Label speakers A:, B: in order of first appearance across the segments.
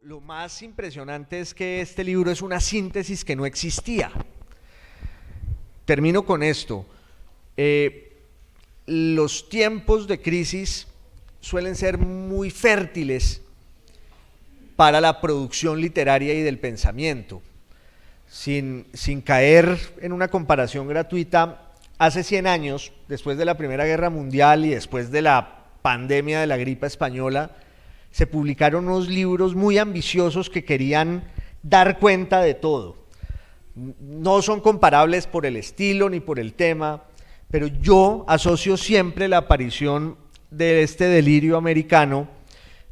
A: Lo más impresionante es que este libro es una síntesis que no existía. Termino con esto. Los tiempos de crisis suelen ser muy fértiles para la producción literaria y del pensamiento. Sin caer en una comparación gratuita, hace 100 años, después de la Primera Guerra Mundial y después de la pandemia de la gripe española, se publicaron unos libros muy ambiciosos que querían dar cuenta de todo. No son comparables por el estilo ni por el tema, pero yo asocio siempre la aparición de este delirio americano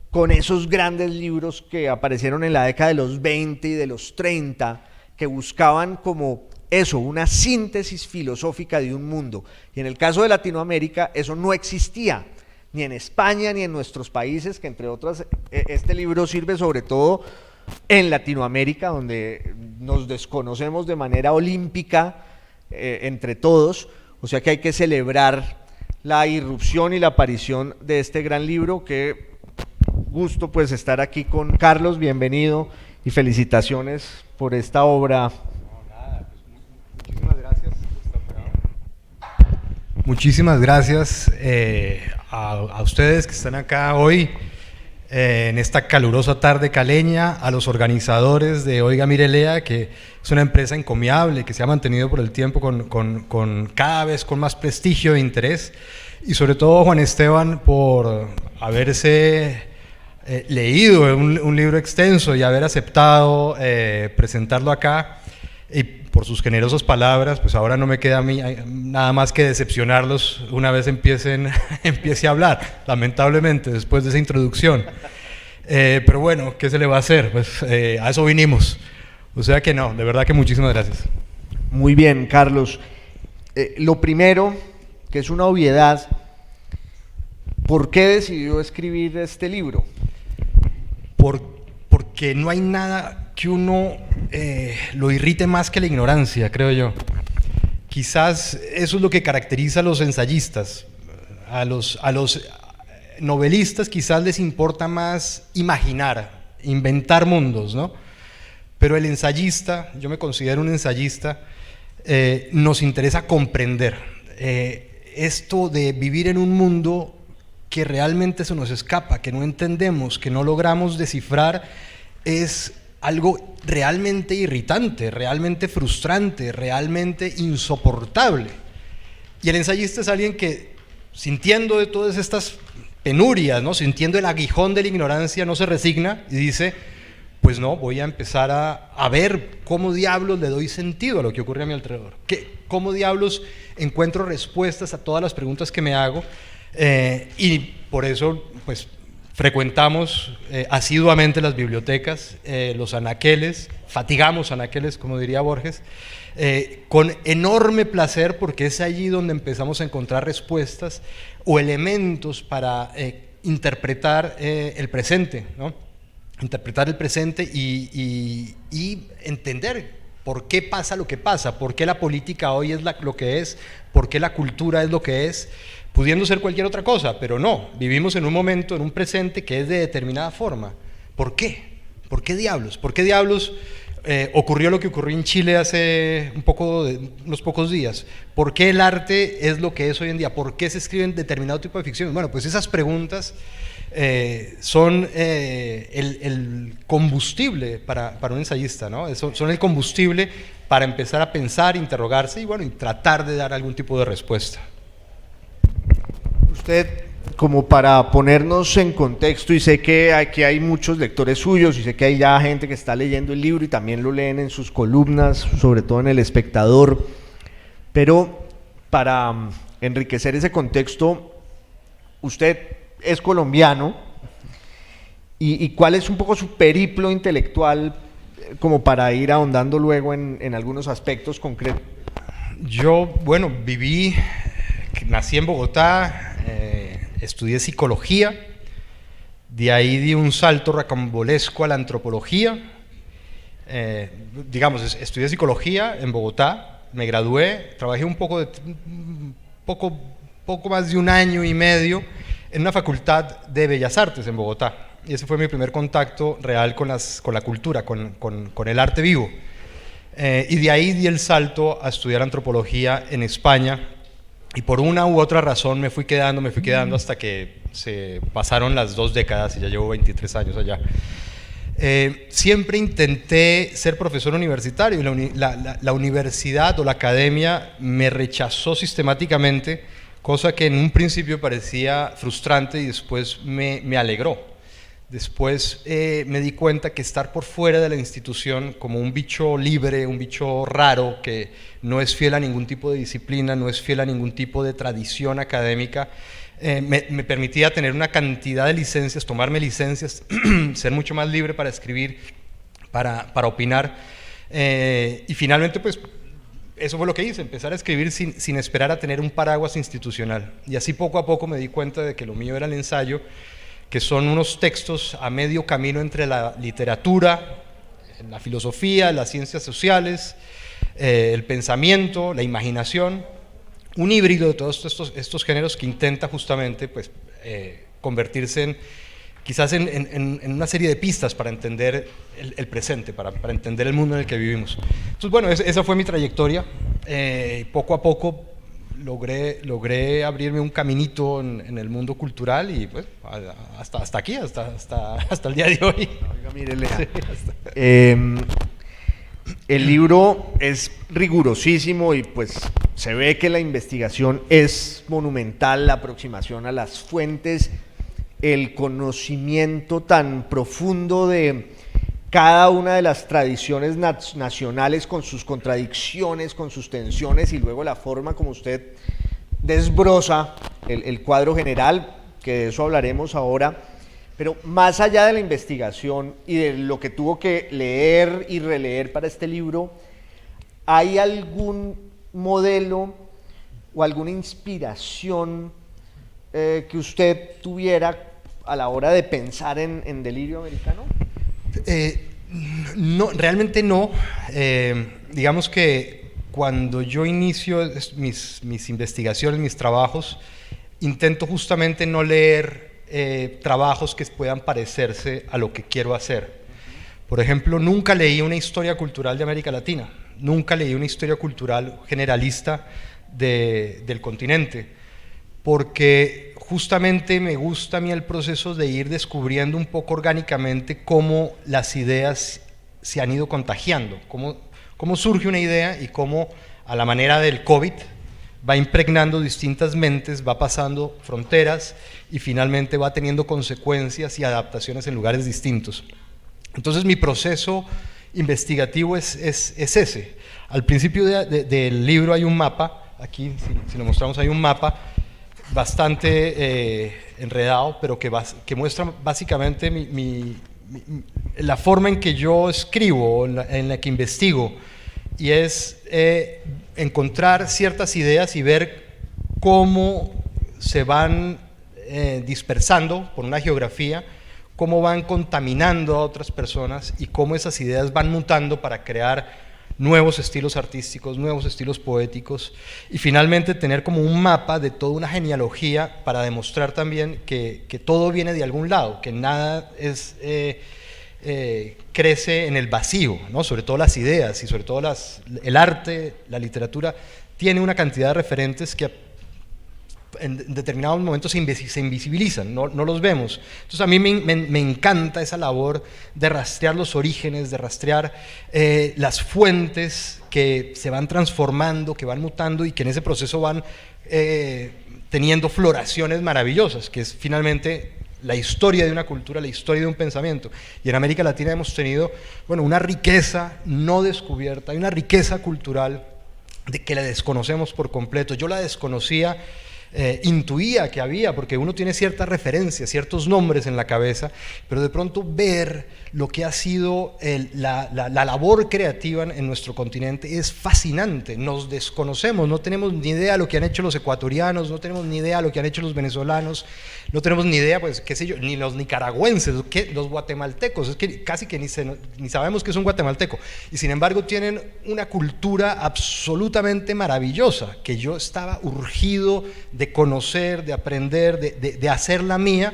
A: con esos grandes libros que aparecieron en la década de los 20 y de los 30, que buscaban como eso, una síntesis filosófica de un mundo. Y en el caso de Latinoamérica eso no existía, ni en España ni en nuestros países, que entre otras este libro sirve sobre todo en Latinoamérica, donde nos desconocemos de manera olímpica entre todos. O sea que hay que celebrar la irrupción y la aparición de este gran libro. Qué gusto pues estar aquí con Carlos, bienvenido y felicitaciones por esta obra.
B: Muchísimas gracias. Muchísimas gracias a ustedes que están acá hoy en esta calurosa tarde caleña, a los organizadores de Oiga Mire Lea, que es una empresa encomiable que se ha mantenido por el tiempo con cada vez con más prestigio e interés, y sobre todo Juan Esteban por haberse leído un libro extenso y haber aceptado presentarlo acá, y por sus generosas palabras. Pues ahora no me queda a mí nada más que decepcionarlos una vez empiece a hablar, lamentablemente, después de esa introducción. Pero bueno, ¿qué se le va a hacer? Pues a eso vinimos. O sea que no, de verdad que muchísimas gracias.
A: Muy bien, Carlos. Lo primero, que es una obviedad, ¿por qué decidió escribir este libro?
B: Porque no hay nada que uno lo irrite más que la ignorancia, creo yo. Quizás eso es lo que caracteriza a los ensayistas. A los novelistas quizás les importa más imaginar, inventar mundos, ¿no? Pero el ensayista, yo me considero un ensayista, nos interesa comprender esto de vivir en un mundo que realmente se nos escapa, que no entendemos, que no logramos descifrar. Es algo realmente irritante, realmente frustrante, realmente insoportable. Y el ensayista es alguien que, sintiendo de todas estas penurias, ¿no?, sintiendo el aguijón de la ignorancia, no se resigna y dice: pues no, voy a empezar a ver cómo diablos le doy sentido a lo que ocurre a mi alrededor, cómo diablos encuentro respuestas a todas las preguntas que me hago. Y por eso pues frecuentamos asiduamente las bibliotecas, los anaqueles, fatigamos anaqueles, como diría Borges, con enorme placer, porque es allí donde empezamos a encontrar respuestas o elementos para interpretar el presente, ¿no? Interpretar el presente y entender por qué pasa lo que pasa, por qué la política hoy es lo que es, por qué la cultura es lo que es, pudiendo ser cualquier otra cosa, pero no, vivimos en un momento, en un presente que es de determinada forma. ¿Por qué? ¿Por qué diablos? ¿Por qué diablos ocurrió lo que ocurrió en Chile hace unos pocos días? ¿Por qué el arte es lo que es hoy en día? ¿Por qué se escriben determinado tipo de ficción? Bueno, pues esas preguntas son el combustible para un ensayista, ¿no? Son el combustible para empezar a pensar, interrogarse y, bueno, y tratar de dar algún tipo de respuesta.
A: Usted, como para ponernos en contexto, y sé que aquí hay muchos lectores suyos y sé que hay ya gente que está leyendo el libro y también lo leen en sus columnas, sobre todo en El Espectador, pero para enriquecer ese contexto, usted es colombiano, y ¿cuál es un poco su periplo intelectual, como para ir ahondando luego en algunos aspectos concretos?
B: Yo, bueno, nací en Bogotá, estudié psicología, de ahí di un salto rocambolesco a la antropología. Estudié psicología en Bogotá, me gradué, trabajé poco más de un año y medio en una facultad de Bellas Artes en Bogotá, y ese fue mi primer contacto real con la cultura, con el arte vivo. Y de ahí di el salto a estudiar antropología en España, y por una u otra razón me fui quedando hasta que se pasaron las 2 décadas y ya llevo 23 años allá. Siempre intenté ser profesor universitario y la universidad o la academia me rechazó sistemáticamente, cosa que en un principio parecía frustrante y después me alegró. Después me di cuenta que estar por fuera de la institución como un bicho libre, un bicho raro, que no es fiel a ningún tipo de disciplina, no es fiel a ningún tipo de tradición académica, me permitía tener una cantidad de licencias, tomarme licencias, ser mucho más libre para escribir, para opinar. Y finalmente, pues, eso fue lo que hice, empezar a escribir sin esperar a tener un paraguas institucional. Y así poco a poco me di cuenta de que lo mío era el ensayo, que son unos textos a medio camino entre la literatura, la filosofía, las ciencias sociales, el pensamiento, la imaginación, un híbrido de todos estos géneros que intenta justamente, pues, convertirse quizás en una serie de pistas para entender el presente, para entender el mundo en el que vivimos. Entonces, bueno, esa fue mi trayectoria. Poco a poco logré abrirme un caminito en el mundo cultural y pues hasta aquí, hasta el día de hoy.
A: Oiga, mire, Lea, sí, el libro es rigurosísimo y pues se ve que la investigación es monumental, la aproximación a las fuentes, el conocimiento tan profundo de cada una de las tradiciones nacionales con sus contradicciones, con sus tensiones, y luego la forma como usted desbroza el cuadro general, que de eso hablaremos ahora. Pero más allá de la investigación y de lo que tuvo que leer y releer para este libro, ¿hay algún modelo o alguna inspiración que usted tuviera a la hora de pensar en Delirio Americano?
B: No, realmente no. Digamos que cuando yo inicio mis investigaciones, mis trabajos, intento justamente no leer trabajos que puedan parecerse a lo que quiero hacer. Por ejemplo, nunca leí una historia cultural de América Latina, nunca leí una historia cultural generalista del continente, porque justamente me gusta a mí el proceso de ir descubriendo un poco orgánicamente cómo las ideas se han ido contagiando, cómo surge una idea y cómo, a la manera del COVID, va impregnando distintas mentes, va pasando fronteras y finalmente va teniendo consecuencias y adaptaciones en lugares distintos. Entonces mi proceso investigativo es ese. Al principio del libro hay un mapa, aquí si lo mostramos hay un mapa bastante enredado, pero que muestra básicamente la forma en que yo escribo, en la que investigo, y es encontrar ciertas ideas y ver cómo se van dispersando por una geografía, cómo van contaminando a otras personas y cómo esas ideas van mutando para crear nuevos estilos artísticos, nuevos estilos poéticos, y finalmente tener como un mapa de toda una genealogía para demostrar también que todo viene de algún lado, que nada crece en el vacío, ¿no? Sobre todo las ideas y sobre todo el arte, la literatura, tiene una cantidad de referentes que en determinados momentos se invisibilizan, no los vemos. Entonces a mí me encanta esa labor de rastrear los orígenes, de rastrear las fuentes que se van transformando, que van mutando y que en ese proceso van teniendo floraciones maravillosas, que es finalmente la historia de una cultura, la historia de un pensamiento. Y en América Latina hemos tenido, bueno, una riqueza no descubierta, hay una riqueza cultural de que la desconocemos por completo. Yo la desconocía, intuía que había, porque uno tiene ciertas referencias, ciertos nombres en la cabeza, pero de pronto ver lo que ha sido la labor creativa en nuestro continente es fascinante. Nos desconocemos, no tenemos ni idea de lo que han hecho los ecuatorianos, no tenemos ni idea de lo que han hecho los venezolanos, no tenemos ni idea, pues, qué sé yo, ni los nicaragüenses, los guatemaltecos, es que casi que ni sabemos qué es un guatemalteco, y sin embargo tienen una cultura absolutamente maravillosa, que yo estaba urgido de conocer, de aprender, de hacer la mía,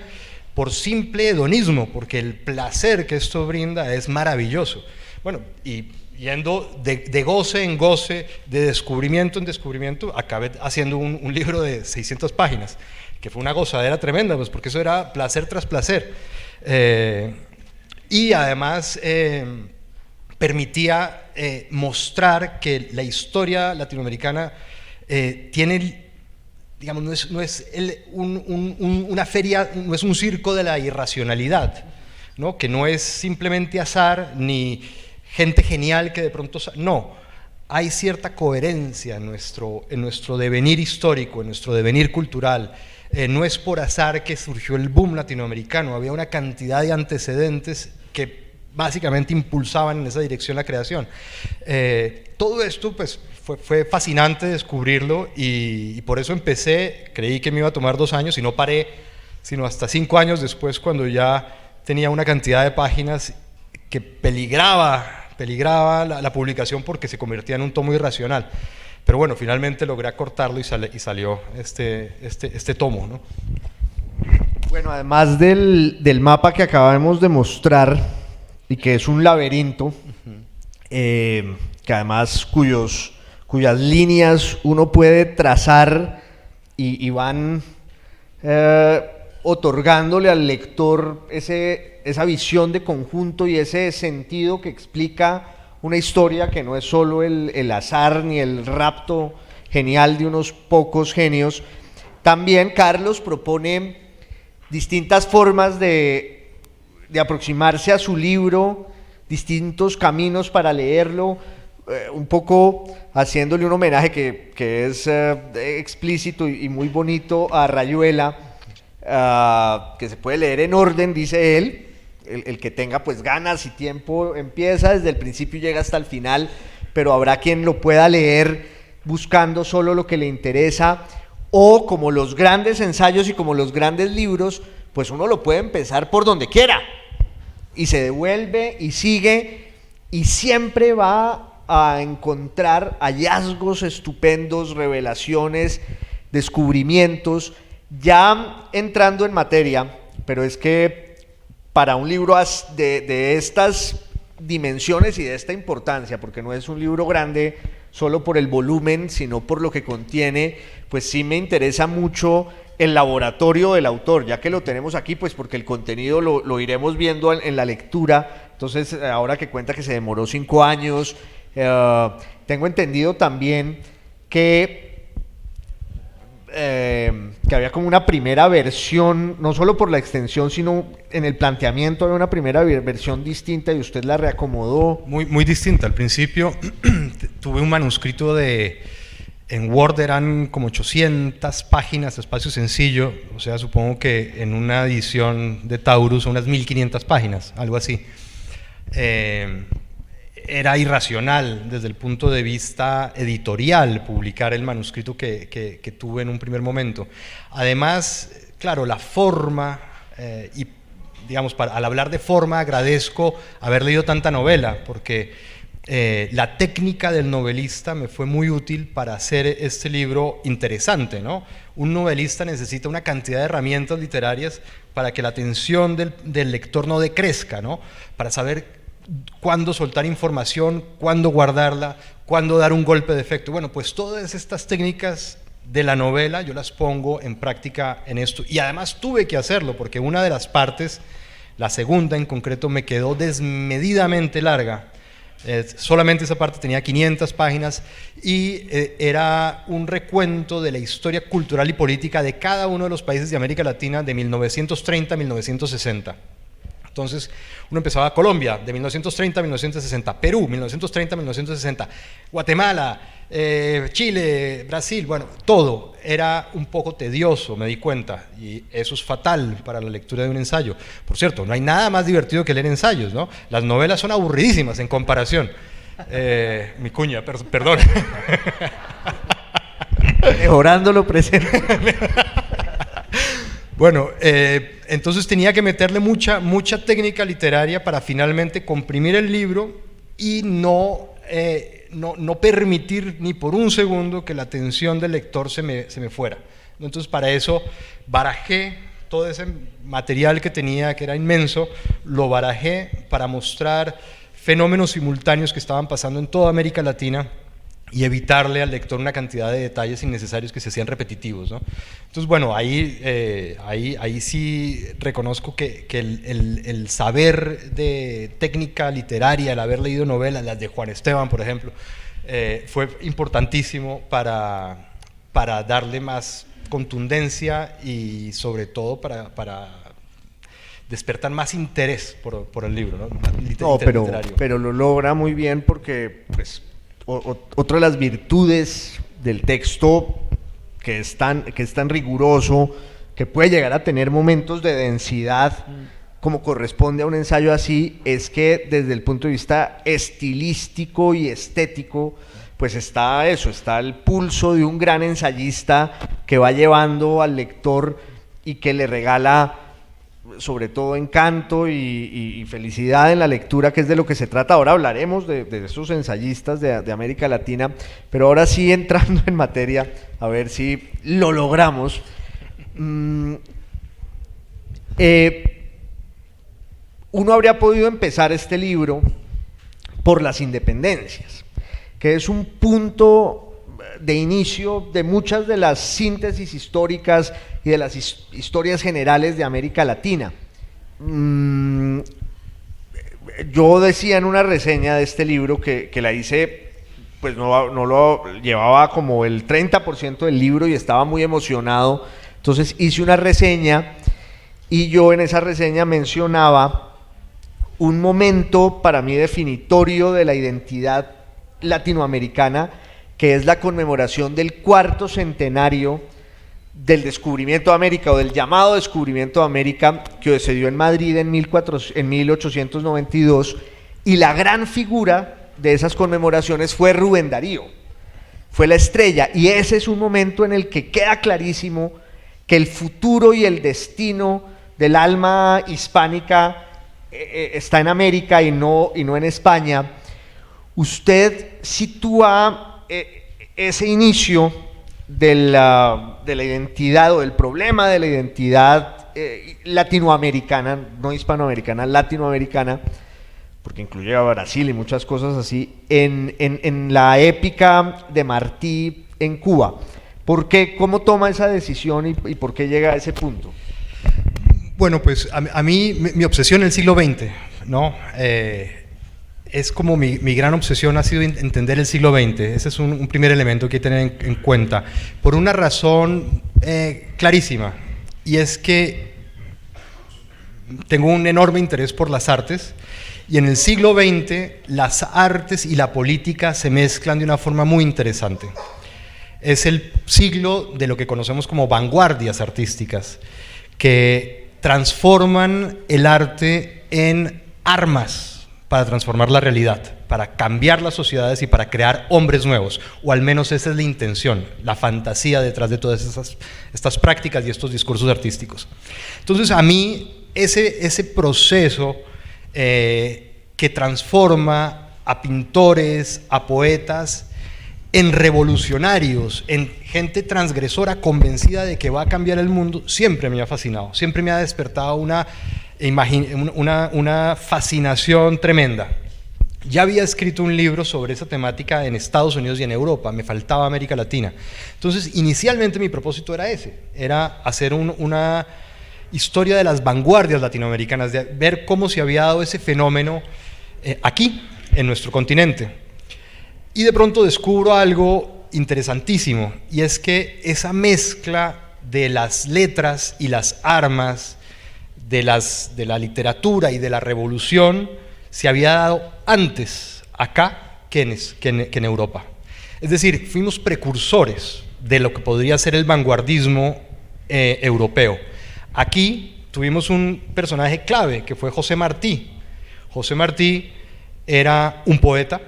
B: por simple hedonismo, porque el placer que esto brinda es maravilloso. Bueno, y yendo de goce en goce, de descubrimiento en descubrimiento, acabé haciendo un libro de 600 páginas, que fue una gozadera tremenda, pues porque eso era placer tras placer. Y además permitía mostrar que la historia latinoamericana tiene, digamos, no es una feria, no es un circo de la irracionalidad, ¿no? Que no es simplemente azar ni gente genial que de pronto... No, hay cierta coherencia en nuestro devenir histórico, en nuestro devenir cultural. No es por azar que surgió el boom latinoamericano, había una cantidad de antecedentes que básicamente impulsaban en esa dirección la creación. Todo esto pues, fue fascinante descubrirlo y por eso empecé, creí que me iba a tomar 2 años y no paré, sino hasta 5 años después, cuando ya tenía una cantidad de páginas que peligraba la publicación porque se convertía en un tomo irracional. Pero bueno, finalmente logré acortarlo y salió este tomo, ¿no?
A: Bueno, además del mapa que acabamos de mostrar, y que es un laberinto, que además cuyas líneas uno puede trazar y van otorgándole al lector esa visión de conjunto y ese sentido que explica una historia que no es solo el azar ni el rapto genial de unos pocos genios. También Carlos propone distintas formas de aproximarse a su libro, distintos caminos para leerlo, un poco haciéndole un homenaje que es explícito y muy bonito a Rayuela, que se puede leer en orden, dice él. El que tenga pues ganas y tiempo empieza desde el principio y llega hasta el final, pero habrá quien lo pueda leer buscando solo lo que le interesa, o como los grandes ensayos y como los grandes libros, pues uno lo puede empezar por donde quiera y se devuelve y sigue y siempre va a encontrar hallazgos estupendos, revelaciones, descubrimientos, ya entrando en materia. Pero es que para un libro de estas dimensiones y de esta importancia, porque no es un libro grande solo por el volumen, sino por lo que contiene, pues sí me interesa mucho el laboratorio del autor, ya que lo tenemos aquí, pues porque el contenido lo iremos viendo en la lectura. Entonces, ahora que cuenta que se demoró 5 años, tengo entendido también que había como una primera versión, no solo por la extensión, sino en el planteamiento había una primera versión distinta y usted la reacomodó.
B: Muy distinta. Al principio tuve un manuscrito en Word, eran como 800 páginas, espacio sencillo, o sea, supongo que en una edición de Taurus unas 1500 páginas, algo así. Era irracional desde el punto de vista editorial publicar el manuscrito que tuve en un primer momento. Además, claro, la forma, y digamos, al hablar de forma agradezco haber leído tanta novela, porque la técnica del novelista me fue muy útil para hacer este libro interesante, ¿no? Un novelista necesita una cantidad de herramientas literarias para que la atención del lector no decrezca, ¿no? Para saber cuándo soltar información, cuándo guardarla, cuándo dar un golpe de efecto. Bueno, pues todas estas técnicas de la novela yo las pongo en práctica en esto, y además tuve que hacerlo porque una de las partes, la segunda en concreto, me quedó desmedidamente larga. Solamente esa parte tenía 500 páginas y era un recuento de la historia cultural y política de cada uno de los países de América Latina de 1930 a 1960. Entonces, uno empezaba Colombia, de 1930 a 1960, Perú, 1930 a 1960, Guatemala, Chile, Brasil, bueno, todo era un poco tedioso, me di cuenta, y eso es fatal para la lectura de un ensayo. Por cierto, no hay nada más divertido que leer ensayos, ¿no? Las novelas son aburridísimas en comparación. Mi cuña, perdón.
A: Mejorando lo presente.
B: Bueno, entonces tenía que meterle mucha técnica literaria para finalmente comprimir el libro y no permitir ni por un segundo que la atención del lector se me fuera. Entonces, para eso barajé todo ese material que tenía, que era inmenso, lo barajé para mostrar fenómenos simultáneos que estaban pasando en toda América Latina y evitarle al lector una cantidad de detalles innecesarios que se hacían repetitivos, ¿no? Entonces, bueno, ahí sí reconozco que el saber de técnica literaria, el haber leído novelas, las de Juan Esteban, por ejemplo, fue importantísimo para darle más contundencia y sobre todo para despertar más interés por el libro, ¿no?
A: Pero lo logra muy bien porque pues, otra de las virtudes del texto que es tan riguroso, que puede llegar a tener momentos de densidad como corresponde a un ensayo así, es que desde el punto de vista estilístico y estético pues está el pulso de un gran ensayista que va llevando al lector y que le regala sobre todo encanto y felicidad en la lectura, que es de lo que se trata. Ahora hablaremos de esos ensayistas de América Latina, pero ahora sí, entrando en materia, a ver si lo logramos. Uno habría podido empezar este libro por las independencias, que es un punto de inicio de muchas de las síntesis históricas y de las historias generales de América Latina. Yo decía en una reseña de este libro que la hice, pues no lo llevaba como el 30% del libro y estaba muy emocionado, entonces hice una reseña y yo en esa reseña mencionaba un momento para mí definitorio de la identidad latinoamericana, que es la conmemoración del 4º centenario del descubrimiento de América, o del llamado descubrimiento de América, que se dio en Madrid en 1892, y la gran figura de esas conmemoraciones fue Rubén Darío, fue la estrella, y ese es un momento en el que queda clarísimo que el futuro y el destino del alma hispánica está en América y no en España. Usted sitúa ese inicio de la identidad o del problema de la identidad latinoamericana, no hispanoamericana, latinoamericana, porque incluye a Brasil y muchas cosas así, en la épica de Martí en Cuba. ¿Por qué? ¿Cómo toma esa decisión y por qué llega a ese punto?
B: Bueno, pues a mí mi obsesión en el siglo XX, ¿no? Es como mi gran obsesión ha sido entender el siglo XX. Ese es un primer elemento que hay que tener en cuenta, por una razón clarísima, y es que tengo un enorme interés por las artes, y en el siglo XX las artes y la política se mezclan de una forma muy interesante. Es el siglo de lo que conocemos como vanguardias artísticas, que transforman el arte en armas para transformar la realidad, para cambiar las sociedades y para crear hombres nuevos, o al menos esa es la intención, la fantasía detrás de todas estas prácticas y estos discursos artísticos. Entonces a mí ese proceso que transforma a pintores, a poetas, en revolucionarios, en gente transgresora convencida de que va a cambiar el mundo, siempre me ha fascinado, siempre me ha despertado una fascinación tremenda. Ya había escrito un libro sobre esa temática en Estados Unidos y en Europa, me faltaba América Latina. Entonces, inicialmente mi propósito era ese, era hacer una historia de las vanguardias latinoamericanas, de ver cómo se había dado ese fenómeno aquí, en nuestro continente. Y de pronto descubro algo interesantísimo, y es que esa mezcla de las letras y las armas, de la literatura y de la revolución, se había dado antes acá que en Europa. Es decir, fuimos precursores de lo que podría ser el vanguardismo europeo. Aquí tuvimos un personaje clave que fue José Martí. José Martí era un poeta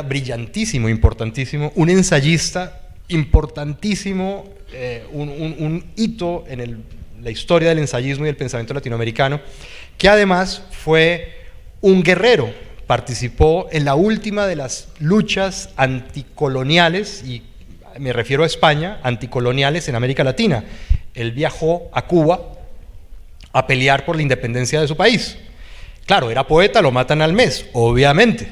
B: brillantísimo, importantísimo, un ensayista importantísimo, un hito en la historia del ensayismo y del pensamiento latinoamericano, que además fue un guerrero, participó en la última de las luchas anticoloniales, y me refiero a España, anticoloniales en América Latina. Él viajó a Cuba a pelear por la independencia de su país. Claro, era poeta, lo matan al mes, obviamente.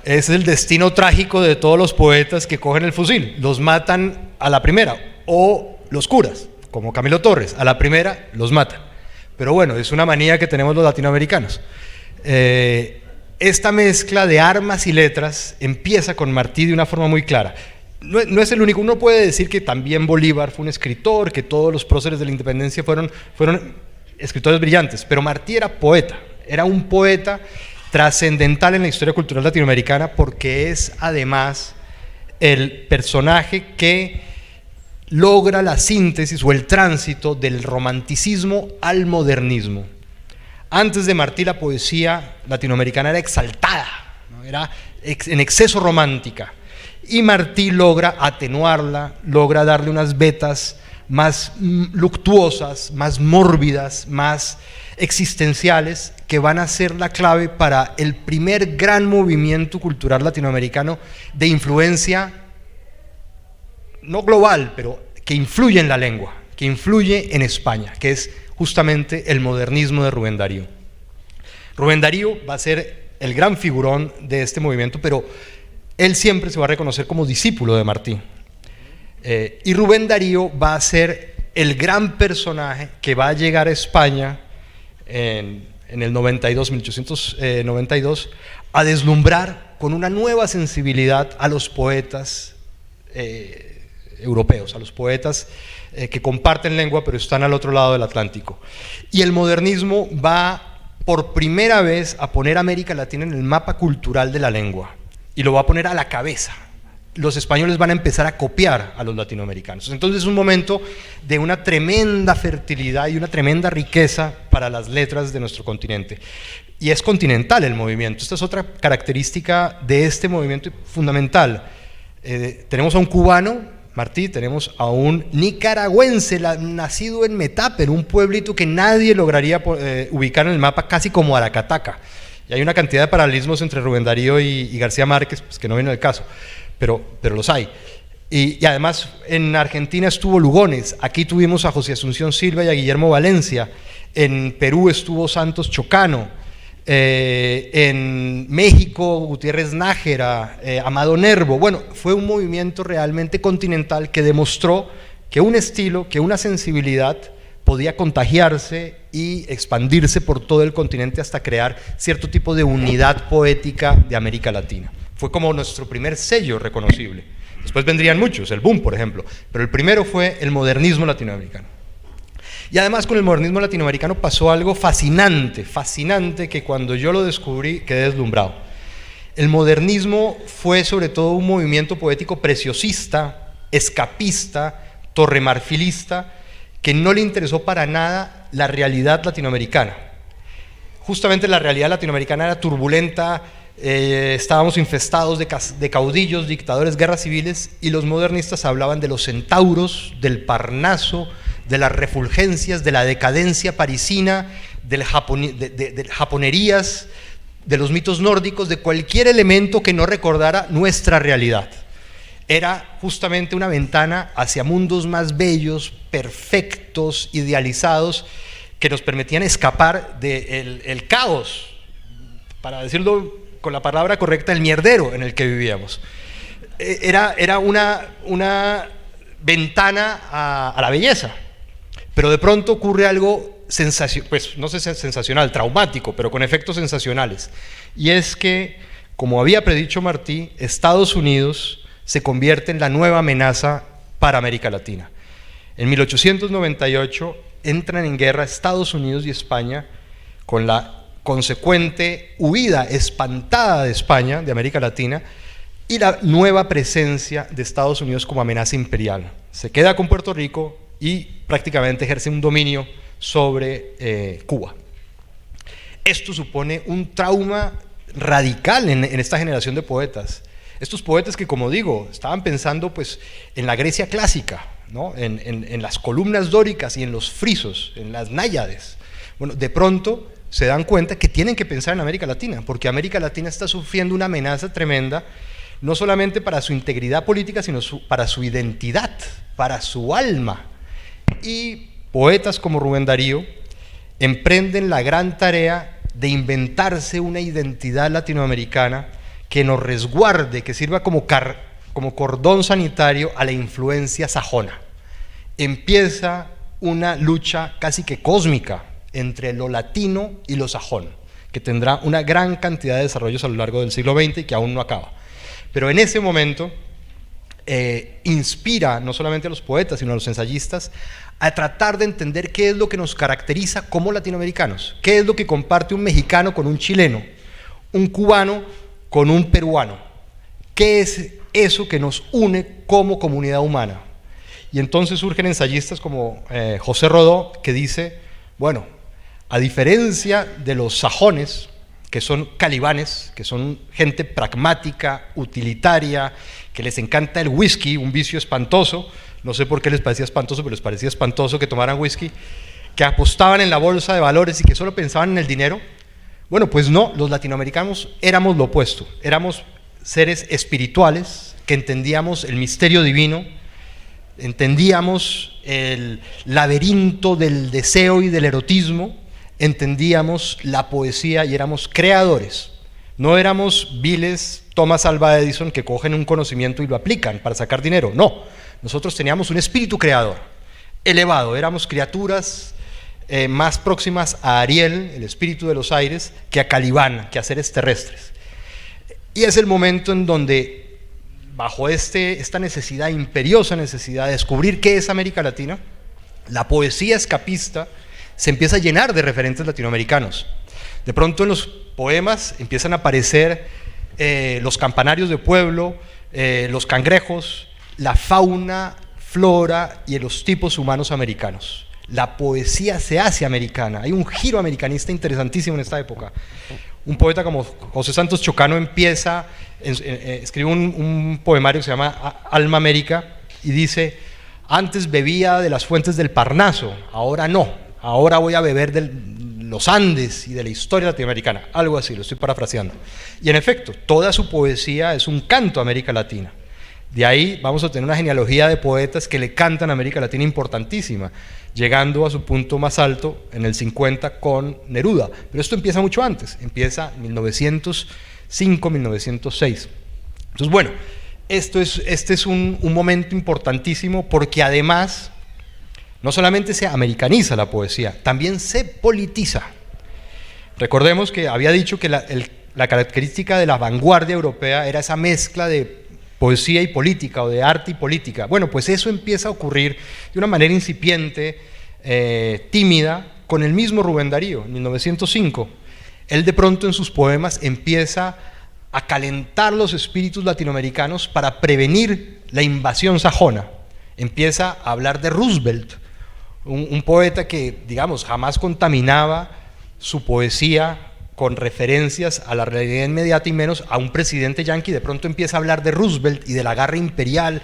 B: Es el destino trágico de todos los poetas que cogen el fusil. Los matan a la primera, o los curas, como Camilo Torres, a la primera los matan. Pero bueno, es una manía que tenemos los latinoamericanos. Esta mezcla de armas y letras empieza con Martí de una forma muy clara. No es el único. Uno puede decir que también Bolívar fue un escritor, que todos los próceres de la independencia fueron escritores brillantes, pero Martí era poeta, era un poeta trascendental en la historia cultural latinoamericana, porque es además el personaje que logra la síntesis o el tránsito del romanticismo al modernismo. Antes de Martí la poesía latinoamericana era exaltada, ¿no? Era en exceso romántica, y Martí logra atenuarla, logra darle unas vetas más luctuosas, más mórbidas, más existenciales, que van a ser la clave para el primer gran movimiento cultural latinoamericano de influencia no global, pero que influye en la lengua, que influye en España, que es justamente el modernismo de Rubén Darío. Rubén Darío va a ser el gran figurón de este movimiento, pero él siempre se va a reconocer como discípulo de Martí. Y Rubén Darío va a ser el gran personaje que va a llegar a España en el 1892, a deslumbrar con una nueva sensibilidad a los poetas europeos, a los poetas que comparten lengua pero están al otro lado del Atlántico. Y el modernismo va por primera vez a poner a América Latina en el mapa cultural de la lengua, y lo va a poner a la cabeza. Los españoles van a empezar a copiar a los latinoamericanos. Entonces es un momento de una tremenda fertilidad y una tremenda riqueza para las letras de nuestro continente. Y es continental el movimiento. Esta es otra característica de este movimiento fundamental. Tenemos a un cubano, Martí, tenemos a un nicaragüense nacido en Metape, un pueblito que nadie lograría ubicar en el mapa, casi como Aracataca. Y hay una cantidad de paralelismos entre Rubén Darío y García Márquez, pues, que no viene al caso. Pero los hay. Y además en Argentina estuvo Lugones, aquí tuvimos a José Asunción Silva y a Guillermo Valencia, en Perú estuvo Santos Chocano, en México Gutiérrez Nájera, Amado Nervo. Bueno, fue un movimiento realmente continental que demostró que un estilo, que una sensibilidad podía contagiarse y expandirse por todo el continente hasta crear cierto tipo de unidad poética de América Latina. Fue como nuestro primer sello reconocible. Después vendrían muchos, el boom, por ejemplo, pero el primero fue el modernismo latinoamericano. Y además con el modernismo latinoamericano pasó algo fascinante, que cuando yo lo descubrí quedé deslumbrado. El modernismo fue sobre todo un movimiento poético preciosista, escapista, torremarfilista, que no le interesó para nada la realidad latinoamericana. Justamente la realidad latinoamericana era turbulenta, estábamos infestados de caudillos, dictadores, guerras civiles, y los modernistas hablaban de los centauros, del Parnaso, de las refulgencias, de la decadencia parisina, de japonerías, de los mitos nórdicos, de cualquier elemento que no recordara nuestra realidad. Era justamente una ventana hacia mundos más bellos, perfectos, idealizados, que nos permitían escapar del caos, para decirlo con la palabra correcta, el mierdero en el que vivíamos. Era una ventana a la belleza, pero de pronto ocurre algo pues no sé si es sensacional, traumático, pero con efectos sensacionales, y es que, como había predicho Martí, Estados Unidos se convierte en la nueva amenaza para América Latina. En 1898 entran en guerra Estados Unidos y España, con la consecuente huida espantada de España, de América Latina, y la nueva presencia de Estados Unidos como amenaza imperial. Se queda con Puerto Rico y prácticamente ejerce un dominio sobre Cuba. Esto supone un trauma radical en esta generación de poetas. Estos poetas que, como digo, estaban pensando pues, en la Grecia clásica, ¿no? en las columnas dóricas y en los frisos, en las náyades. Bueno, de pronto se dan cuenta que tienen que pensar en América Latina, porque América Latina está sufriendo una amenaza tremenda, no solamente para su integridad política, sino para su identidad, para su alma. Y poetas como Rubén Darío emprenden la gran tarea de inventarse una identidad latinoamericana que nos resguarde, que sirva como cordón sanitario a la influencia sajona. Empieza una lucha casi que cósmica entre lo latino y lo sajón, que tendrá una gran cantidad de desarrollos a lo largo del siglo XX y que aún no acaba. Pero en ese momento inspira no solamente a los poetas, sino a los ensayistas a tratar de entender qué es lo que nos caracteriza como latinoamericanos, qué es lo que comparte un mexicano con un chileno, un cubano con un peruano, qué es eso que nos une como comunidad humana. Y entonces surgen ensayistas como José Rodó, que dice, bueno, a diferencia de los sajones, que son calibanes, que son gente pragmática, utilitaria, que les encanta el whisky, un vicio espantoso, no sé por qué les parecía espantoso, pero les parecía espantoso que tomaran whisky, que apostaban en la bolsa de valores y que solo pensaban en el dinero. Bueno, pues no, los latinoamericanos éramos lo opuesto, éramos seres espirituales que entendíamos el misterio divino, entendíamos el laberinto del deseo y del erotismo, entendíamos la poesía y éramos creadores. No éramos viles Thomas Alva Edison que cogen un conocimiento y lo aplican para sacar dinero, no. Nosotros teníamos un espíritu creador, elevado, éramos criaturas más próximas a Ariel, el espíritu de los aires, que a Calibán, que a seres terrestres. Y es el momento en donde, bajo esta necesidad, imperiosa necesidad de descubrir qué es América Latina, la poesía escapista se empieza a llenar de referentes latinoamericanos. De pronto en los poemas empiezan a aparecer los campanarios de pueblo, los cangrejos, la fauna, flora y los tipos humanos americanos. La poesía se hace americana, hay un giro americanista interesantísimo en esta época. Un poeta como José Santos Chocano escribe un poemario que se llama Alma América y dice, antes bebía de las fuentes del Parnaso, ahora no, ahora voy a beber de los Andes y de la historia latinoamericana, algo así, lo estoy parafraseando. Y en efecto, toda su poesía es un canto a América Latina. De ahí vamos a tener una genealogía de poetas que le cantan a América Latina importantísima, llegando a su punto más alto en el 50 con Neruda. Pero esto empieza mucho antes, empieza en 1905, 1906. Entonces, bueno, este es un momento importantísimo porque además no solamente se americaniza la poesía, también se politiza. Recordemos que había dicho que la característica de la vanguardia europea era esa mezcla de poesía y política, o de arte y política. Bueno, pues eso empieza a ocurrir de una manera incipiente, tímida, con el mismo Rubén Darío, en 1905. Él de pronto en sus poemas empieza a calentar los espíritus latinoamericanos para prevenir la invasión sajona. Empieza a hablar de Roosevelt, un poeta que, digamos, jamás contaminaba su poesía con referencias a la realidad inmediata y menos a un presidente yanqui. De pronto empieza a hablar de Roosevelt y de la garra imperial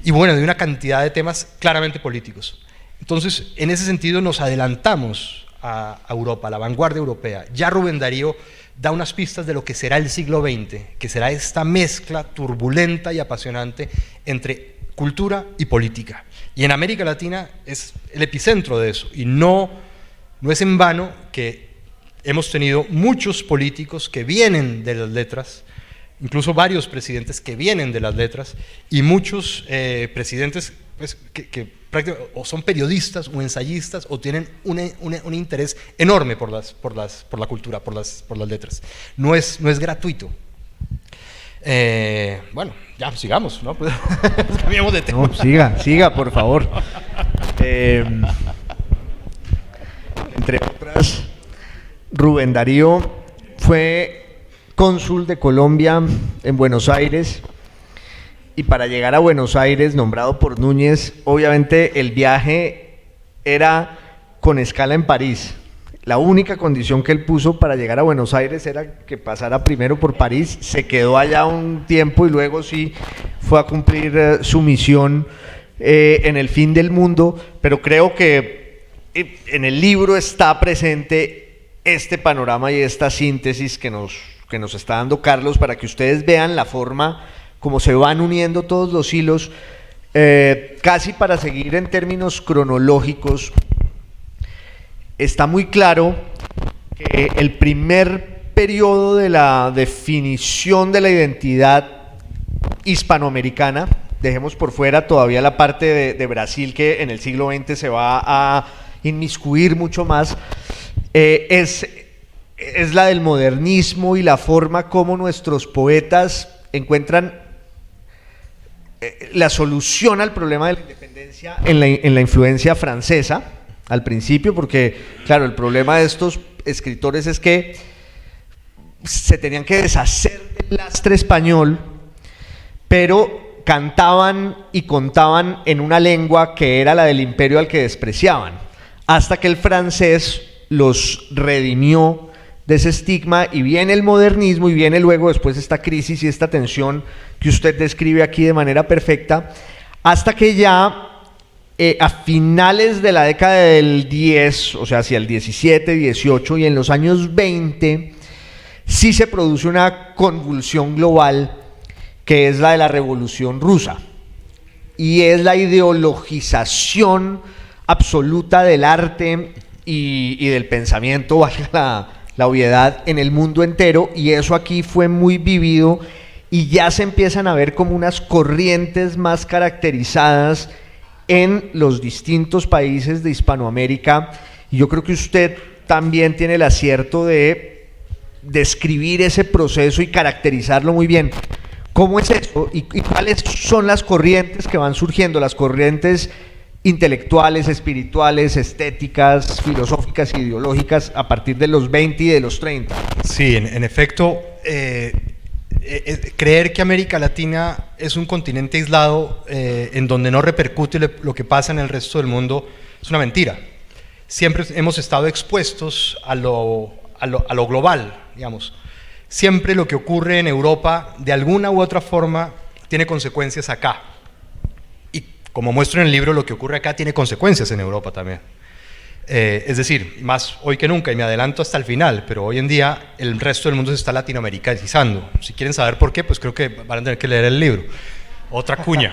B: y bueno, de una cantidad de temas claramente políticos. Entonces, en ese sentido nos adelantamos a Europa, a la vanguardia europea. Ya Rubén Darío da unas pistas de lo que será el siglo XX, que será esta mezcla turbulenta y apasionante entre cultura y política. Y en América Latina es el epicentro de eso, y no es en vano que hemos tenido muchos políticos que vienen de las letras, incluso varios presidentes que vienen de las letras, y muchos presidentes pues, que prácticamente o son periodistas o ensayistas o tienen un interés enorme por la cultura, por las letras. No es gratuito. Bueno, ya sigamos, ¿no? Pues, cambiamos de tema.
A: No, siga, por favor. Entre otras, Rubén Darío fue cónsul de Colombia en Buenos Aires, y para llegar a Buenos Aires, nombrado por Núñez, obviamente el viaje era con escala en París. La única condición que él puso para llegar a Buenos Aires era que pasara primero por París, se quedó allá un tiempo y luego sí fue a cumplir su misión en el fin del mundo, pero creo que en el libro está presente este panorama y esta síntesis que nos está dando Carlos, para que ustedes vean la forma como se van uniendo todos los hilos, casi para seguir en términos cronológicos. está muy claro que el primer periodo de la definición de la identidad hispanoamericana, dejemos por fuera todavía la parte de Brasil, que en el siglo XX se va a inmiscuir mucho más, es la del modernismo y la forma como nuestros poetas encuentran la solución al problema de la independencia en la influencia francesa al principio, porque claro, el problema de estos escritores es que se tenían que deshacer del lastre español, pero cantaban y contaban en una lengua que era la del imperio al que despreciaban, hasta que el francés los redimió de ese estigma y viene el modernismo y viene luego después esta crisis y esta tensión que usted describe aquí de manera perfecta, hasta que ya a finales de la década del 10, o sea hacia el 17, 18 y en los años 20 sí se produce una convulsión global que es la de la Revolución Rusa y es la ideologización absoluta del arte y del pensamiento, valga la obviedad, en el mundo entero, y eso aquí fue muy vivido y ya se empiezan a ver como unas corrientes más caracterizadas en los distintos países de Hispanoamérica, y yo creo que usted también tiene el acierto de describir ese proceso y caracterizarlo muy bien. ¿Cómo es eso? ¿Y cuáles son las corrientes que van surgiendo? Las corrientes intelectuales, espirituales, estéticas, filosóficas, ideológicas a partir de los 20 y de los 30.
B: Sí, en efecto, creer que América Latina es un continente aislado en donde no repercute lo que pasa en el resto del mundo es una mentira. Siempre hemos estado expuestos a lo global, digamos. Siempre lo que ocurre en Europa, de alguna u otra forma, tiene consecuencias acá. Y como muestro en el libro, lo que ocurre acá tiene consecuencias en Europa también. Es decir, más hoy que nunca, y me adelanto hasta el final, pero hoy en día el resto del mundo se está latinoamericanizando. Si quieren saber por qué, pues creo que van a tener que leer el libro. Otra cuña.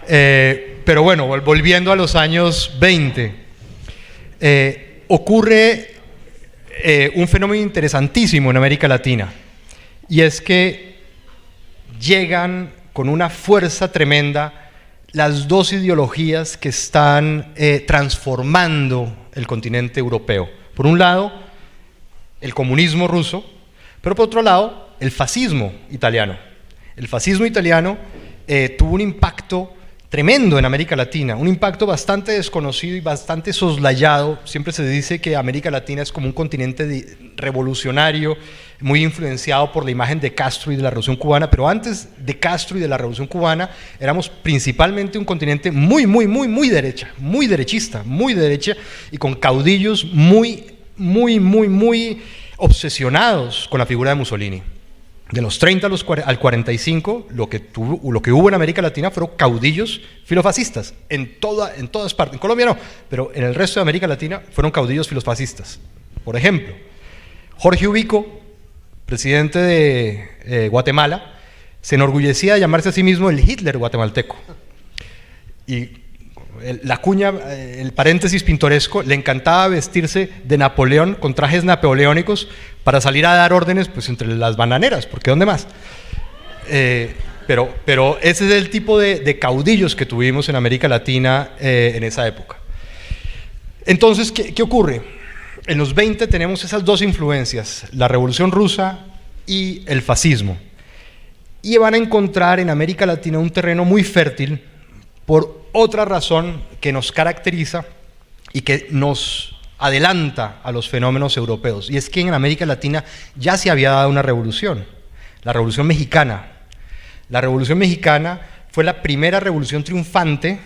B: Pero bueno, volviendo a los años 20, ocurre un fenómeno interesantísimo en América Latina, y es que llegan con una fuerza tremenda las dos ideologías que están transformando el continente europeo. Por un lado, el comunismo ruso, pero por otro lado, el fascismo italiano. El fascismo italiano tuvo un impacto tremendo en América Latina, un impacto bastante desconocido y bastante soslayado. Siempre se dice que América Latina es como un continente revolucionario, muy influenciado por la imagen de Castro y de la Revolución Cubana, pero antes de Castro y de la Revolución Cubana éramos principalmente un continente muy derecha, muy derechista, muy derecha, y con caudillos muy obsesionados con la figura de Mussolini. De los 30 al 45, lo que hubo en América Latina fueron caudillos filofascistas, en todas partes. En Colombia no, pero en el resto de América Latina fueron caudillos filofascistas. Por ejemplo, Jorge Ubico, presidente de Guatemala, se enorgullecía de llamarse a sí mismo el Hitler guatemalteco. Y la cuña, el paréntesis pintoresco, le encantaba vestirse de Napoleón con trajes napoleónicos para salir a dar órdenes pues entre las bananeras, porque ¿dónde más? Pero ese es el tipo de caudillos que tuvimos en América Latina en esa época. Entonces, ¿qué ocurre? En los 20 tenemos esas dos influencias, la Revolución Rusa y el fascismo. Y van a encontrar en América Latina un terreno muy fértil por otra razón que nos caracteriza y que nos adelanta a los fenómenos europeos, y es que en América Latina ya se había dado una revolución, la Revolución Mexicana. La Revolución Mexicana fue la primera revolución triunfante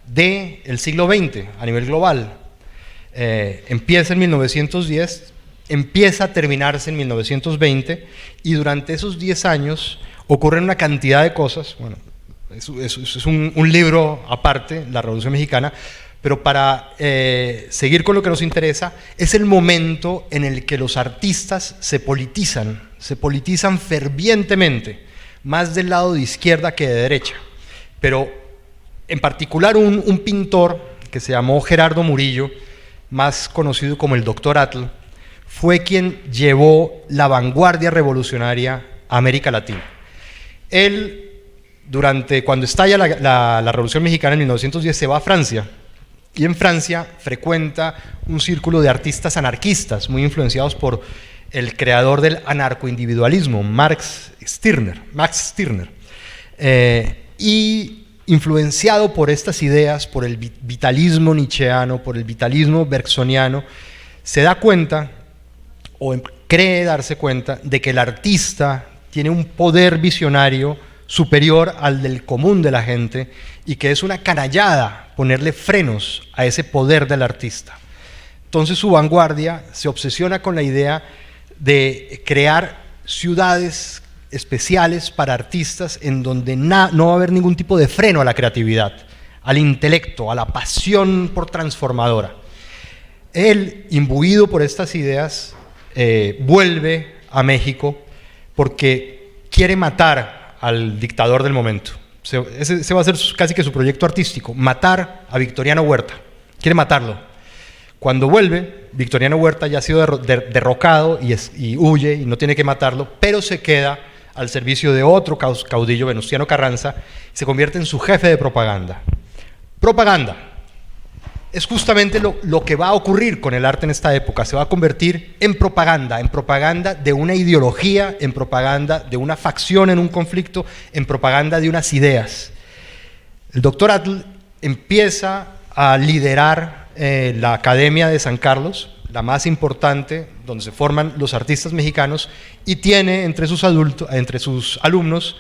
B: del siglo XX a nivel global. Empieza en 1910, empieza a terminarse en 1920, y durante esos 10 años ocurren una cantidad de cosas. Bueno, es un libro aparte, la Revolución Mexicana, pero para seguir con lo que nos interesa, es el momento en el que los artistas se politizan fervientemente, más del lado de izquierda que de derecha. Pero en particular un pintor que se llamó Gerardo Murillo, más conocido como el Dr. Atl, fue quien llevó la vanguardia revolucionaria a América Latina. Él, cuando estalla la Revolución Mexicana en 1910, se va a Francia, y en Francia frecuenta un círculo de artistas anarquistas, muy influenciados por el creador del anarcoindividualismo, Max Stirner, y influenciado por estas ideas, por el vitalismo nietzscheano, por el vitalismo bergsoniano, se da cuenta, o cree darse cuenta, de que el artista tiene un poder visionario superior al del común de la gente y que es una canallada ponerle frenos a ese poder del artista. Entonces su vanguardia se obsesiona con la idea de crear ciudades especiales para artistas en donde no va a haber ningún tipo de freno a la creatividad, al intelecto, a la pasión por transformadora. Él, imbuido por estas ideas, vuelve a México porque quiere matar al dictador del momento. Ese va a ser casi que su proyecto artístico, matar a Victoriano Huerta. Quiere matarlo. Cuando vuelve, Victoriano Huerta ya ha sido derrocado y huye y no tiene que matarlo, pero se queda al servicio de otro caudillo, Venustiano Carranza, se convierte en su jefe de propaganda. Propaganda es justamente lo que va a ocurrir con el arte en esta época. Se va a convertir en propaganda de una ideología, en propaganda de una facción en un conflicto, en propaganda de unas ideas. El doctor Atl empieza a liderar la Academia de San Carlos, la más importante, donde se forman los artistas mexicanos, y tiene entre sus alumnos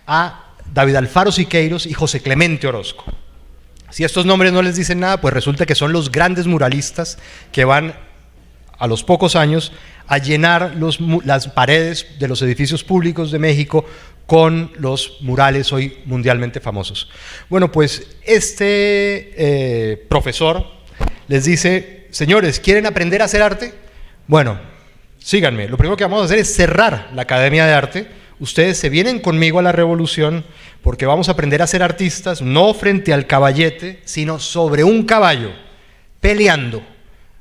B: a David Alfaro Siqueiros y José Clemente Orozco. Si estos nombres no les dicen nada, pues resulta que son los grandes muralistas que van a los pocos años a llenar las paredes de los edificios públicos de México con los murales hoy mundialmente famosos. Bueno, pues este profesor les dice: señores, ¿quieren aprender a hacer arte? Bueno, síganme. Lo primero que vamos a hacer es cerrar la Academia de Arte. Ustedes se vienen conmigo a la revolución porque vamos a aprender a ser artistas no frente al caballete, sino sobre un caballo, peleando.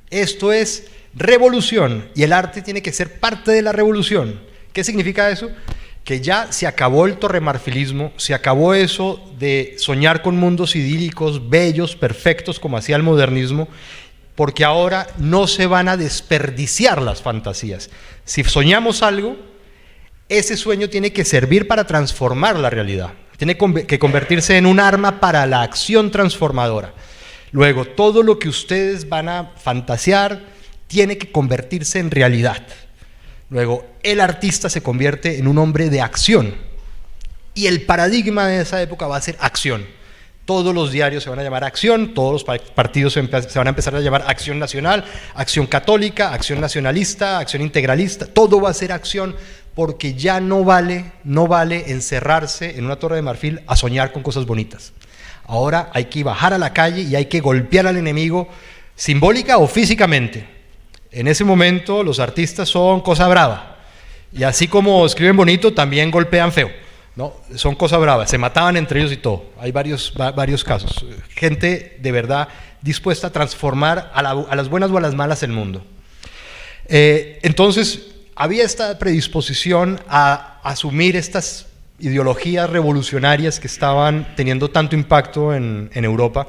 B: Esto es revolución y el arte tiene que ser parte de la revolución. ¿Qué significa eso? Que ya se acabó el torremarfilismo, se acabó eso de soñar con mundos idílicos, bellos, perfectos, como hacía el modernismo, porque ahora no se van a desperdiciar las fantasías. Si soñamos algo, ese sueño tiene que servir para transformar la realidad, tiene que convertirse en un arma para la acción transformadora. Luego, todo lo que ustedes van a fantasear tiene que convertirse en realidad. Luego, el artista se convierte en un hombre de acción y el paradigma de esa época va a ser acción. Todos los diarios se van a llamar Acción, todos los partidos se van a empezar a llamar Acción Nacional, Acción Católica, Acción Nacionalista, Acción Integralista, todo va a ser acción, porque ya no vale encerrarse en una torre de marfil a soñar con cosas bonitas. Ahora hay que bajar a la calle y hay que golpear al enemigo simbólica o físicamente. En ese momento los artistas son cosa brava, y así como escriben bonito, también golpean feo. No, son cosas bravas, se mataban entre ellos y todo. Hay varios casos. Gente de verdad dispuesta a transformar a las buenas o a las malas el mundo. Entonces, había esta predisposición a asumir estas ideologías revolucionarias que estaban teniendo tanto impacto en Europa.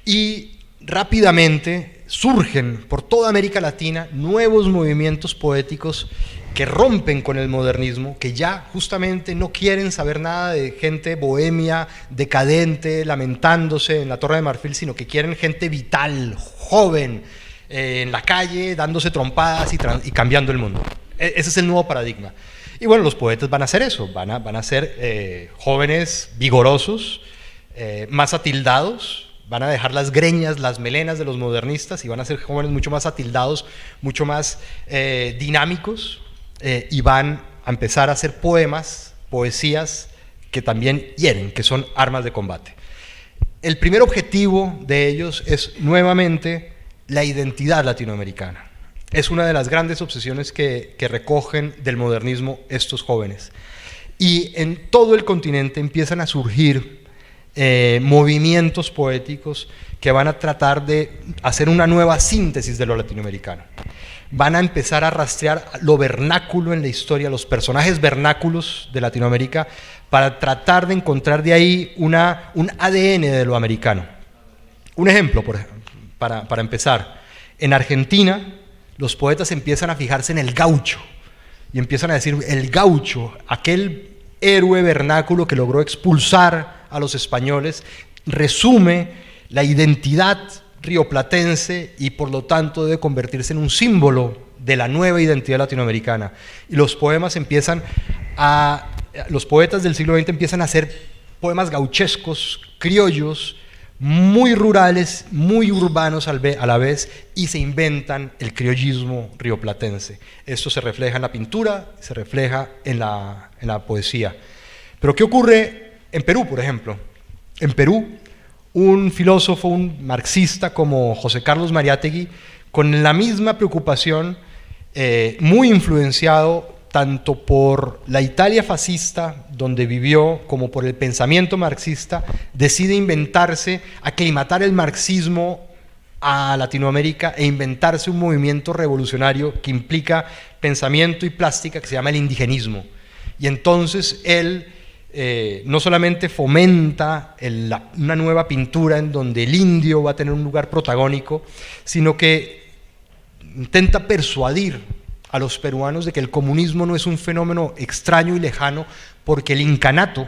B: Y rápidamente surgen por toda América Latina nuevos movimientos poéticos que rompen con el modernismo, que ya justamente no quieren saber nada de gente bohemia, decadente, lamentándose en la Torre de Marfil, sino que quieren gente vital, joven, en la calle, dándose trompadas y cambiando el mundo. Ese es el nuevo paradigma. Y bueno, los poetas van a hacer eso, van a ser jóvenes vigorosos, más atildados, van a dejar las greñas, las melenas de los modernistas y van a ser jóvenes mucho más atildados, mucho más dinámicos, y van a empezar a hacer poemas, poesías que también hieren, que son armas de combate. El primer objetivo de ellos es nuevamente la identidad latinoamericana. Es una de las grandes obsesiones que recogen del modernismo estos jóvenes. Y en todo el continente empiezan a surgir movimientos poéticos que van a tratar de hacer una nueva síntesis de lo latinoamericano. Van a empezar a rastrear lo vernáculo en la historia, los personajes vernáculos de Latinoamérica, para tratar de encontrar de ahí un ADN de lo americano. Un ejemplo, para empezar. En Argentina, los poetas empiezan a fijarse en el gaucho, y empiezan a decir, el gaucho, aquel héroe vernáculo que logró expulsar a los españoles, resume la identidad rioplatense y por lo tanto debe convertirse en un símbolo de la nueva identidad latinoamericana. Y los poetas del siglo XX empiezan a hacer poemas gauchescos, criollos, muy rurales, muy urbanos a la vez, y se inventan el criollismo rioplatense. Esto se refleja en la pintura, se refleja en la poesía. Pero ¿qué ocurre en Perú, por ejemplo? En Perú, un filósofo, un marxista como José Carlos Mariátegui, con la misma preocupación, muy influenciado tanto por la Italia fascista, donde vivió, como por el pensamiento marxista, decide inventarse, aclimatar el marxismo a Latinoamérica e inventarse un movimiento revolucionario que implica pensamiento y plástica, que se llama el indigenismo. Y entonces él no solamente fomenta una nueva pintura en donde el indio va a tener un lugar protagónico, sino que intenta persuadir a los peruanos de que el comunismo no es un fenómeno extraño y lejano, porque el incanato,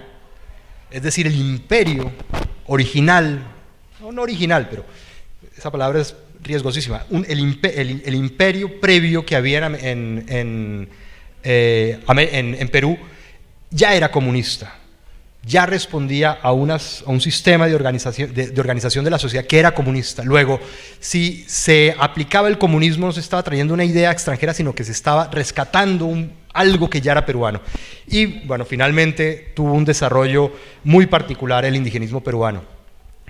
B: es decir, el imperio original, no original, pero esa palabra es riesgosísima, el imperio previo que había en Perú, ya era comunista, ya respondía a un sistema de organización de la sociedad que era comunista. Luego, si se aplicaba el comunismo, no se estaba trayendo una idea extranjera, sino que se estaba rescatando algo que ya era peruano. Y bueno, finalmente tuvo un desarrollo muy particular el indigenismo peruano.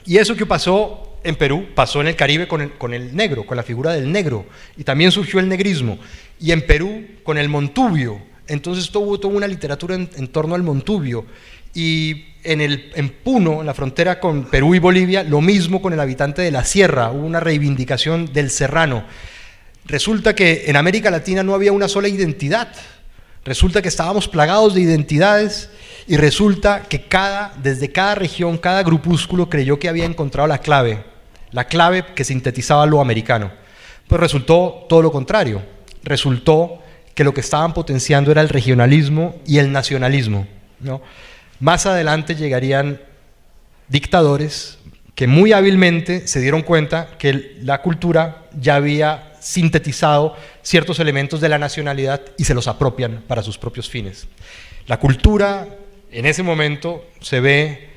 B: Y eso que pasó en Perú, pasó en el Caribe con el negro, con la figura del negro, y también surgió el negrismo. Y en Perú con el montubio. Entonces hubo toda una literatura en torno al montubio. Y en Puno, en la frontera con Perú y Bolivia, lo mismo con el habitante de la sierra, hubo una reivindicación del serrano. Resulta que en América Latina no había una sola identidad, resulta que estábamos plagados de identidades, y resulta que desde cada región, cada grupúsculo creyó que había encontrado la clave que sintetizaba lo americano. Pues resultó todo lo contrario, resultó que lo que estaban potenciando era el regionalismo y el nacionalismo, ¿no? Más adelante llegarían dictadores que muy hábilmente se dieron cuenta que la cultura ya había sintetizado ciertos elementos de la nacionalidad y se los apropian para sus propios fines. La cultura en ese momento se ve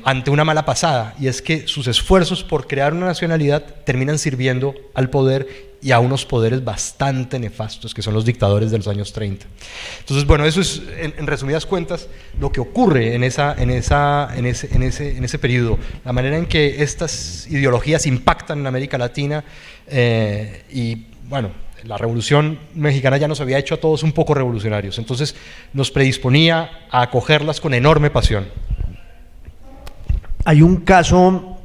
B: ante una mala pasada, y es que sus esfuerzos por crear una nacionalidad terminan sirviendo al poder y a unos poderes bastante nefastos, que son los dictadores de los años 30. Entonces, bueno, eso es, en resumidas cuentas, lo que ocurre en ese periodo, la manera en que estas ideologías impactan en América Latina, y bueno, la Revolución Mexicana ya nos había hecho a todos un poco revolucionarios, entonces nos predisponía a acogerlas con enorme pasión.
A: Hay un caso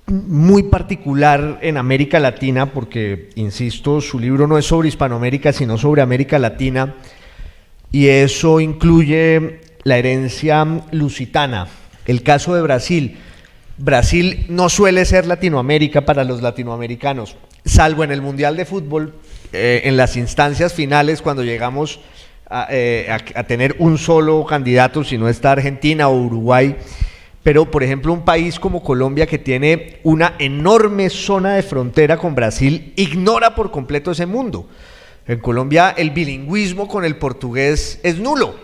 A: muy particular en América Latina, porque, insisto, su libro no es sobre Hispanoamérica, sino sobre América Latina, y eso incluye la herencia lusitana. El caso de Brasil. Brasil no suele ser Latinoamérica para los latinoamericanos, salvo en el Mundial de Fútbol, en las instancias finales, cuando llegamos a tener un solo candidato, si no está Argentina o Uruguay. Pero, por ejemplo, un país como Colombia, que tiene una enorme zona de frontera con Brasil, ignora por completo ese mundo. En Colombia el bilingüismo con el portugués es nulo,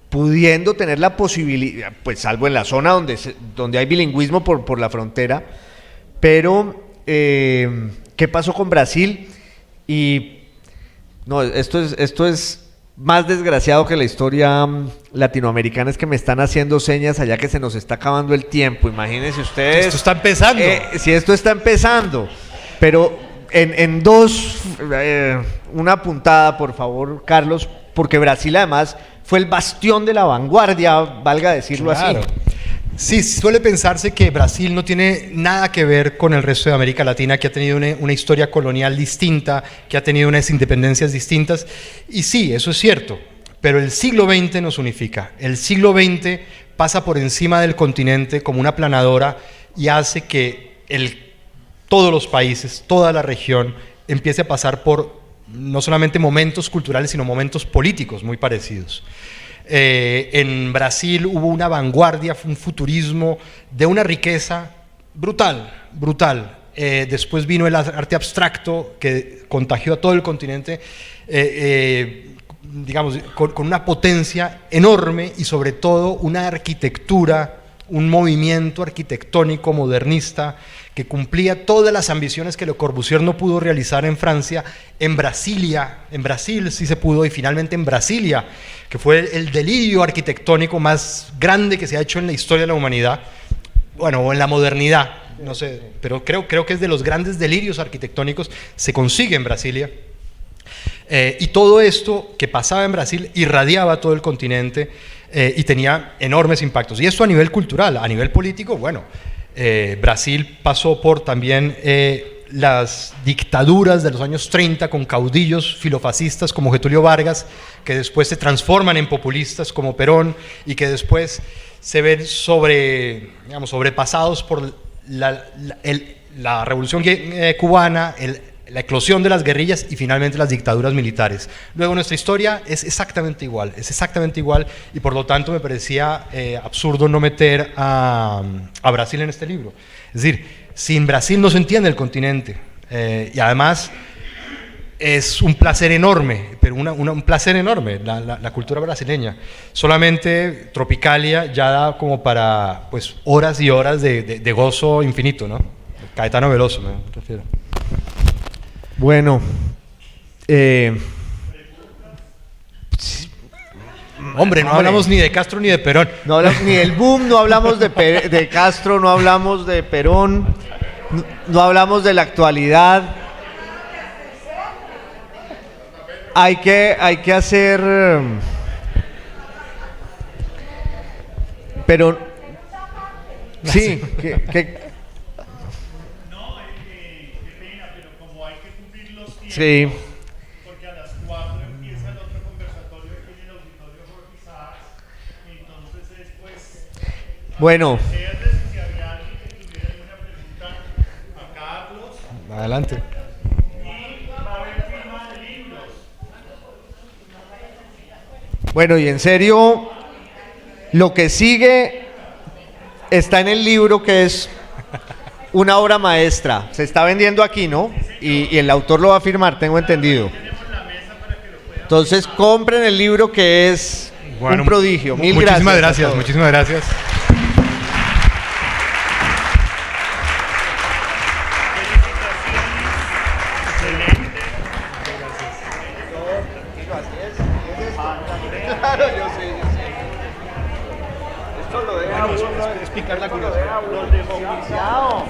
A: pudiendo tener la posibilidad, pues salvo en la zona donde hay bilingüismo por la frontera. Pero, ¿qué pasó con Brasil? Y no, esto es más desgraciado que la historia latinoamericana. Es que me están haciendo señas allá que se nos está acabando el tiempo. Imagínense ustedes.
B: Esto está empezando.
A: Si esto está empezando. Pero en una puntada, por favor, Carlos, porque Brasil además fue el bastión de la vanguardia, valga decirlo
B: claro.
A: así.
B: Sí, suele pensarse que Brasil no tiene nada que ver con el resto de América Latina, que ha tenido una historia colonial distinta, que ha tenido unas independencias distintas. Y sí, eso es cierto, pero el siglo XX nos unifica. El siglo XX pasa por encima del continente como una planadora y hace que todos los países, toda la región, empiece a pasar por no solamente momentos culturales, sino momentos políticos muy parecidos. En Brasil hubo una vanguardia, un futurismo de una riqueza brutal, brutal. Después vino el arte abstracto que contagió a todo el continente, digamos, con una potencia enorme y sobre todo una arquitectura, un movimiento arquitectónico modernista que cumplía todas las ambiciones que Le Corbusier no pudo realizar en Francia. En Brasil sí se pudo, y finalmente en Brasilia, que fue el delirio arquitectónico más grande que se ha hecho en la historia de la humanidad, bueno, o en la modernidad, no sé, pero creo que es de los grandes delirios arquitectónicos, se consigue en Brasilia. Y todo esto que pasaba en Brasil irradiaba a todo el continente y tenía enormes impactos. Y esto a nivel cultural, a nivel político, bueno, Brasil pasó por también las dictaduras de los años 30 con caudillos filofascistas como Getúlio Vargas, que después se transforman en populistas como Perón y que después se ven sobrepasados por la revolución cubana, la eclosión de las guerrillas y finalmente las dictaduras militares. Luego nuestra historia es exactamente igual y por lo tanto me parecía absurdo no meter a Brasil en este libro. Es decir, sin Brasil no se entiende el continente y además es un placer enorme, pero un placer enorme la cultura brasileña. Solamente Tropicalia ya da como para pues, horas y horas de gozo infinito, ¿no? Caetano Veloso me refiero.
A: Bueno,
B: hombre, no hablamos ni de Castro ni de Perón.
A: No hablamos ni del boom, no hablamos de Castro, no hablamos de Perón, no hablamos de la actualidad. Hay que hacer, pero sí, sí.
C: Porque a las 4 empieza el otro conversatorio aquí en el auditorio Jorge Isaacs, entonces es pues...
A: Bueno.
C: Si había alguien que tuviera alguna pregunta a Carlos.
B: Adelante.
C: Y va a haber firma de libros.
A: Bueno, y en serio, lo que sigue está en el libro, que es una obra maestra. Se está vendiendo aquí, ¿no? Y el autor lo va a firmar, tengo entendido. Entonces compren el libro, que es un prodigio. Mil gracias.
B: Muchísimas gracias, muchísimas gracias.
A: Claro, yo sé. Esto lo deja uno,
B: es picar la curiosidad.
A: lo deja uno.